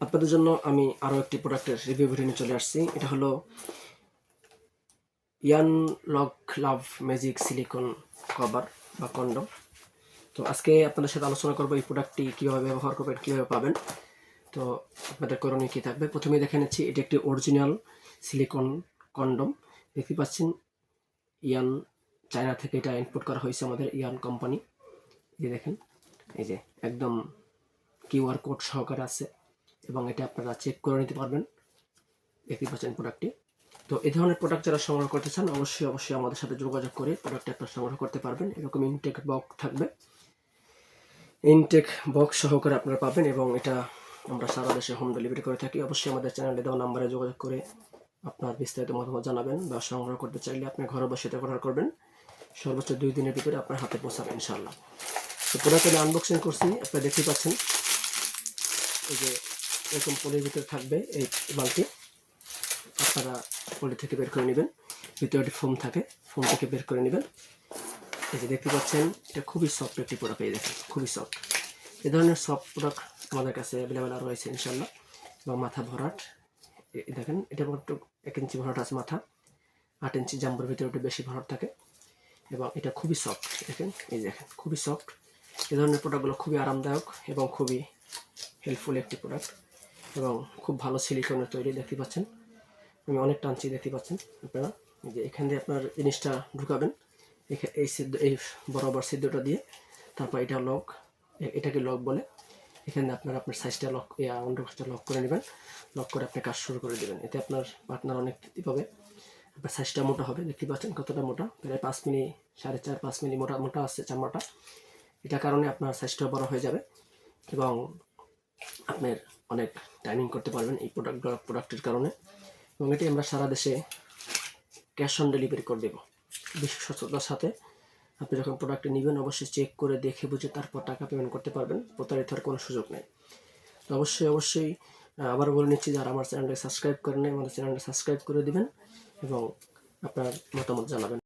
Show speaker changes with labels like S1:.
S1: আপনাদের জন্য আমি আরও একটি প্রোডাক্টের রিভিউ ভিডিও নিয়ে চলে আসছি। এটা হলো ইয়ান lock love magic silicon cover বা কন্ডম। তো আজকে আপনাদের সাথে আলোচনা করবো এই প্রোডাক্টটি কীভাবে ব্যবহার করবেন, কীভাবে পাবেন। তো আপনাদের করণীয় কী থাকবে, প্রথমেই দেখে নিচ্ছি এটি একটি অরিজিনাল সিলিকন কন্ডম। দেখতে পাচ্ছেন ইয়ান চায়না থেকে এটা ইম্পোর্ট করা হয়েছে আমাদের ইয়ান কোম্পানি। এই যে দেখেন, এই যে একদম কিউআর কোড সহকারে আছে এবং এটা আপনারা চেক করে নিতে পারবেন। দেখতে পাচ্ছেন প্রোডাক্টটি। তো এই ধরনের প্রোডাক্ট যারা সংগ্রহ করতে চান অবশ্যই আমাদের সাথে যোগাযোগ করে প্রোডাক্টটি আপনারা সংগ্রহ করতে পারবেন। এরকম ইনটেক বক্স থাকবে, ইনটেক বক্স সহকারে আপনারা পাবেন এবং এটা আমরা সারা দেশে হোম ডেলিভারি করে থাকি। অবশ্যই আমাদের চ্যানেলে দেওয়া নাম্বারে যোগাযোগ করে আপনার বিস্তারিত মতামত জানাবেন বা সংগ্রহ করতে চাইলে আপনি ঘরে বসে এটা অর্ডার করবেন। সর্বোচ্চ 2 দিনের ভিতরে আপনার হাতে পৌঁছাবে ইনশাআল্লাহ। তো প্রোডাক্ট আমি আনবক্সিং করছি, আপনারা দেখতে পাচ্ছেন। এই যে এরকম পলির ভিতরে থাকবে এই বালতি, আপনারা পলি থেকে বের করে নেবেন। ভিতরে একটি ফোম থাকে, ফোম থেকে বের করে নেবেন। এই যে দেখতে পাচ্ছেন, এটা খুবই সফট একটি প্রোডাক্ট। এই দেখেন, খুবই সফট। এ ধরনের সফট প্রোডাক্ট আমাদের কাছে অ্যাভেলেবেল আরও রয়েছে ইনশাল্লাহ। এবং মাথা ভরাট, দেখেন এটা একটু 1 ইঞ্চি ভরাট আছে মাথা, 8 ইঞ্চি জাম্বোর ভিতরে একটু বেশি ভরাট থাকে এবং এটা খুবই সফট। দেখেন, এই দেখেন, খুবই সফট। এ ধরনের প্রোডাক্টগুলো খুবই আরামদায়ক এবং খুবই হেল্পফুল একটি প্রোডাক্ট এবং খুব ভালো সিলিকনের তৈরি। দেখতে পাচ্ছেন আমি অনেক টানছি, দেখতে পাচ্ছেন আপনারা। এই যে এখান দিয়ে আপনার জিনিসটা ঢুকাবেন, এই সিদ্ধ, এই বরাবর সিদ্ধটা দিয়ে, তারপর এটা লক, এটাকে লক বলে। এখানে আপনার সাইজটা লক, অন্ডকোষটা লক করে নেবেন। লক করে আপনি কাজ শুরু করে দেবেন। এতে আপনার পার্টনার অনেক তৃপ্তি পাবে। আপনার সাইজটা মোটা হবে, দেখতে পাচ্ছেন কতটা মোটা, প্রায় 5 মিলি, 4.5-5 মিলি মোটা আছে চামড়াটা। এটার কারণে আপনার সাইজটা বড় হয়ে যাবে এবং আপনার অনেক টাইমিং করতে পারবেন এই প্রোডাক্টের কারণে। এবং এটি আমরা সারা দেশে ক্যাশ অন ডেলিভারি করে দেবো বিশ্বস্ততার সাথে। আপনি যখন প্রোডাক্টটি নেবেন অবশ্যই চেক করে দেখে বুঝে তারপর টাকা পেমেন্ট করতে পারবেন, প্রতারিত হওয়ার কোনো সুযোগ নেই। তো অবশ্যই আবারও বলে নিচ্ছি, যারা আমার চ্যানেলটা সাবস্ক্রাইব করেন আমাদের চ্যানেলটা সাবস্ক্রাইব করে দিবেন এবং আপনার মতামত জানাবেন।